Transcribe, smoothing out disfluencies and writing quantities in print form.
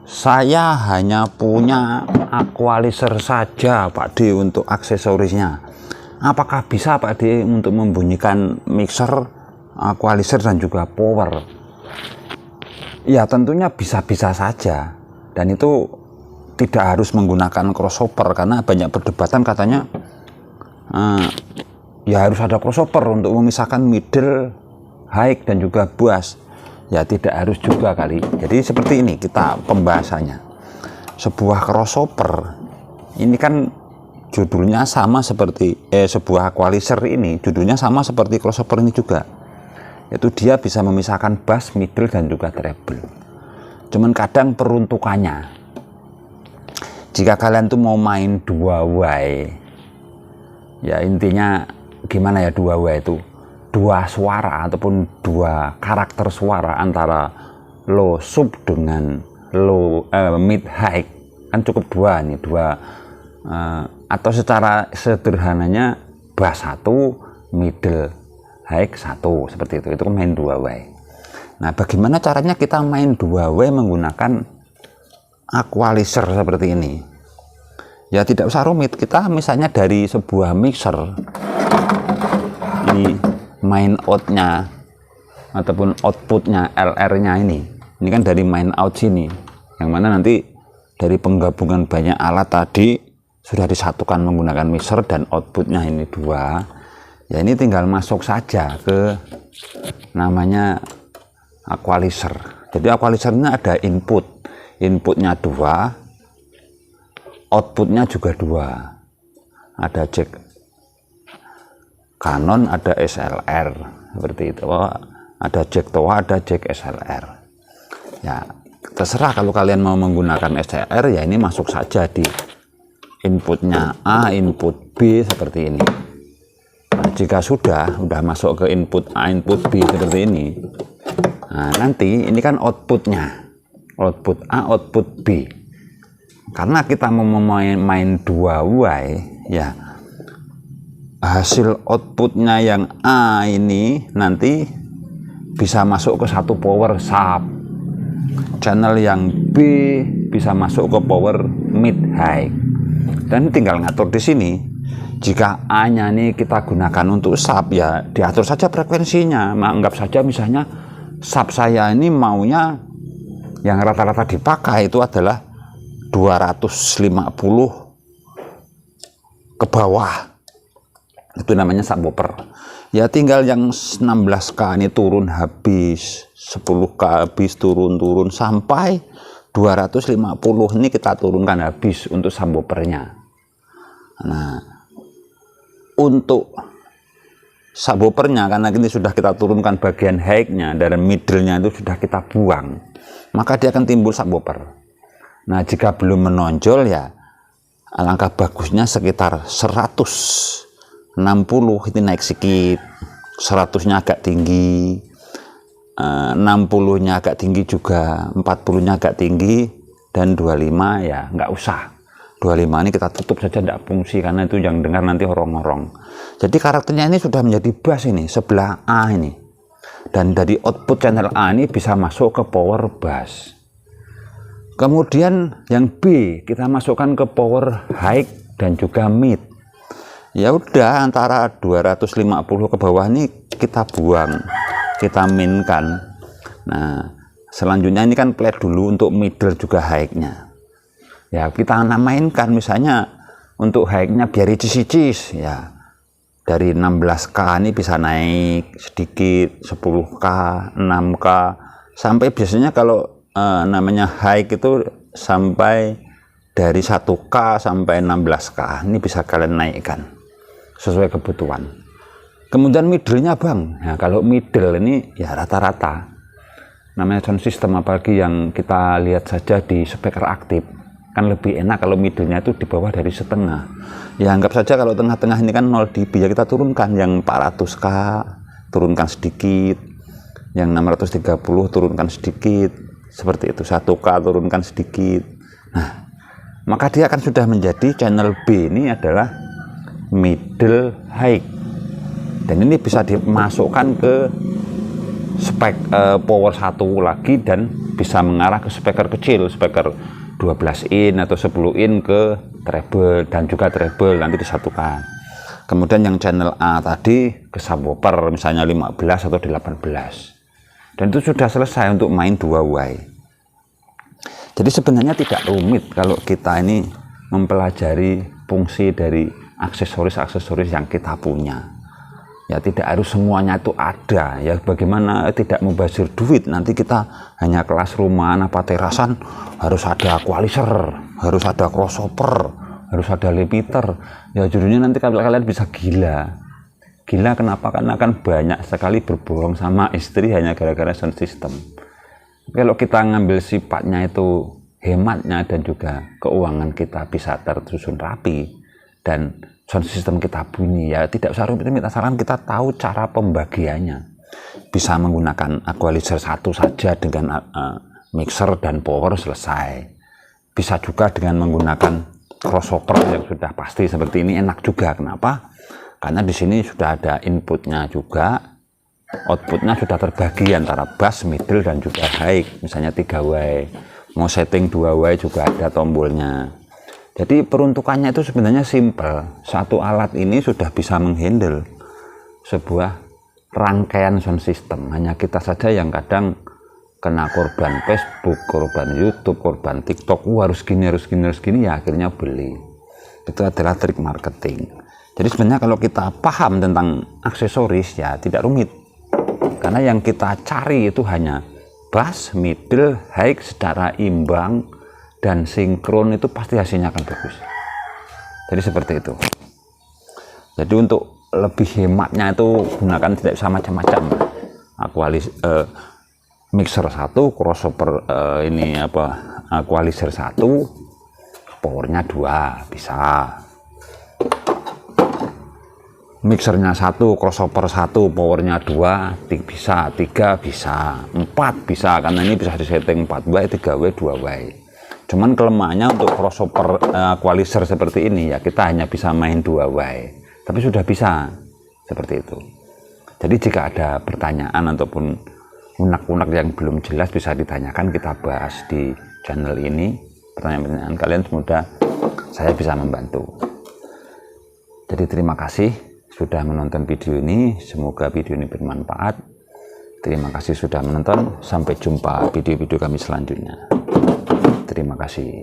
Saya hanya punya equalizer saja Pak D untuk aksesorisnya. Apakah bisa Pak D untuk membunyikan mixer, equalizer dan juga power? Ya tentunya bisa-bisa saja, dan itu tidak harus menggunakan crossover, karena banyak perdebatan katanya ya harus ada crossover untuk memisahkan middle, high dan juga bass. Ya tidak harus juga kali. Jadi seperti ini kita pembahasannya. Sebuah crossover ini kan judulnya sama seperti sebuah equalizer ini judulnya sama seperti crossover ini juga, yaitu dia bisa memisahkan bass, middle dan juga treble. Cuman kadang peruntukannya, jika kalian tuh mau main 2-way, ya intinya gimana ya, 2-way itu dua suara ataupun dua karakter suara antara low sub dengan low mid high, kan cukup dua nih, atau secara sederhananya bass 1, middle high 1, seperti itu main 2-way. Nah bagaimana caranya kita main 2-way menggunakan equalizer seperti ini? Ya tidak usah rumit, kita misalnya dari sebuah mixer ini, main outnya ataupun outputnya LR nya ini kan dari main out sini, yang mana nanti dari penggabungan banyak alat tadi sudah disatukan menggunakan mixer dan outputnya ini 2. Ya ini tinggal masuk saja ke namanya equalizer. Jadi equalizernya ada inputnya 2, outputnya juga 2, ada jack Canon, ada SLR, seperti itu. Ada jack TOA, ada jack SLR. Ya terserah, kalau kalian mau menggunakan SLR ya ini masuk saja di inputnya A, input B seperti ini. Nah, jika sudah masuk ke input A, input B seperti ini, nah nanti ini kan outputnya, output A, output B. Karena kita mau main 2-way, ya hasil outputnya yang A ini nanti bisa masuk ke satu power sub, channel yang B bisa masuk ke power mid high, dan tinggal ngatur di sini. Jika A nya ini kita gunakan untuk sub, ya diatur saja frekuensinya. Anggap saja misalnya sub saya ini maunya yang rata-rata dipakai itu adalah 250 ke bawah, itu namanya subwoofer. Ya tinggal yang 16K ini turun habis, 10K habis, turun sampai 250 ini kita turunkan habis untuk subwoofernya. Nah untuk subwoofernya, karena ini sudah kita turunkan bagian high-nya dan middle-nya itu sudah kita buang, maka dia akan timbul subwoofer. Nah jika belum menonjol, ya alangkah bagusnya sekitar 160 itu naik sedikit, 100-nya agak tinggi, 60-nya agak tinggi juga, 40-nya agak tinggi, dan 25 ya nggak usah. 25 ini kita tutup saja, tidak fungsi, karena itu yang dengar nanti horong-horong. Jadi karakternya ini sudah menjadi bass ini, sebelah A ini, dan dari output channel A ini bisa masuk ke power bass. Kemudian yang B kita masukkan ke power high dan juga mid. Ya udah, antara 250 ke bawah ini kita buang, kita minkan. Nah selanjutnya ini kan plate dulu untuk middle juga high-nya. Ya kita mainkan, misalnya untuk high-nya biar icis-icis, ya dari 16K ini bisa naik sedikit, 10K, 6K, sampai biasanya kalau namanya high itu sampai dari 1K sampai 16K ini bisa kalian naikkan sesuai kebutuhan. Kemudian middle-nya bang, nah kalau middle ini ya rata-rata namanya sound system, apalagi yang kita lihat saja di speaker aktif, kan lebih enak kalau middle-nya itu di bawah dari setengah. Ya anggap saja kalau tengah-tengah ini kan 0 dB, ya kita turunkan yang 400K, turunkan sedikit, yang 630 turunkan sedikit, seperti itu. 1K turunkan sedikit. Nah maka dia akan sudah menjadi channel B ini adalah middle high, dan ini bisa dimasukkan ke power 1 lagi dan bisa mengarah ke speaker kecil, speaker 12 in atau 10 in ke treble dan juga treble nanti disatukan. Kemudian yang channel A tadi ke subwoofer misalnya 15 atau 18. Dan itu sudah selesai untuk main 2 way. Jadi sebenarnya tidak rumit kalau kita ini mempelajari fungsi dari aksesoris-aksesoris yang kita punya. Ya tidak harus semuanya itu ada, ya bagaimana tidak membazir duit. Nanti kita hanya kelas rumahan apa terasan harus ada equalizer, harus ada crossover, harus ada limiter. Ya judulnya nanti kalau kalian bisa gila. Gila kenapa? Karena kan banyak sekali berbohong sama istri hanya gara-gara sound system. Kalau kita ngambil sifatnya itu hematnya dan juga keuangan kita bisa tersusun rapi dan sound system kita bunyi, ya tidak usah rumit-rumit asalkan kita tahu cara pembagiannya. Bisa menggunakan equalizer 1 saja dengan mixer dan power selesai. Bisa juga dengan menggunakan crossover yang sudah pasti seperti ini, enak juga. Kenapa? Karena di sini sudah ada inputnya juga, outputnya sudah terbagi antara bass, middle dan juga high. Misalnya 3 way, mau setting 2 way juga ada tombolnya. Jadi peruntukannya itu sebenarnya simple. Satu alat ini sudah bisa menghandle sebuah rangkaian sound system. Hanya kita saja yang kadang kena korban Facebook, korban YouTube, korban TikTok. Harus gini, harus gini, harus gini. Ya akhirnya beli. Itu adalah trik marketing. Jadi sebenarnya kalau kita paham tentang aksesoris ya tidak rumit. Karena yang kita cari itu hanya bass, middle, high secara imbang dan sinkron, itu pasti hasilnya akan bagus. Jadi seperti itu. Jadi untuk lebih hematnya itu gunakan tidak usah macam-macam. Mixer 1, crossover equalizer 1, powernya 2 bisa. Mixernya 1, crossover 1, powernya 2 bisa, 3 bisa, 4 bisa karena ini bisa disetting 4 way, 3 way, 2 way. Cuman kelemahannya untuk crossover equalizer seperti ini ya kita hanya bisa main 2 way, tapi sudah bisa seperti itu. Jadi jika ada pertanyaan ataupun unek-unek yang belum jelas bisa ditanyakan, kita bahas di channel ini. Pertanyaan-pertanyaan kalian semoga saya bisa membantu. Jadi terima kasih sudah menonton video ini, semoga video ini bermanfaat. Terima kasih sudah menonton, sampai jumpa video-video kami selanjutnya. Terima kasih.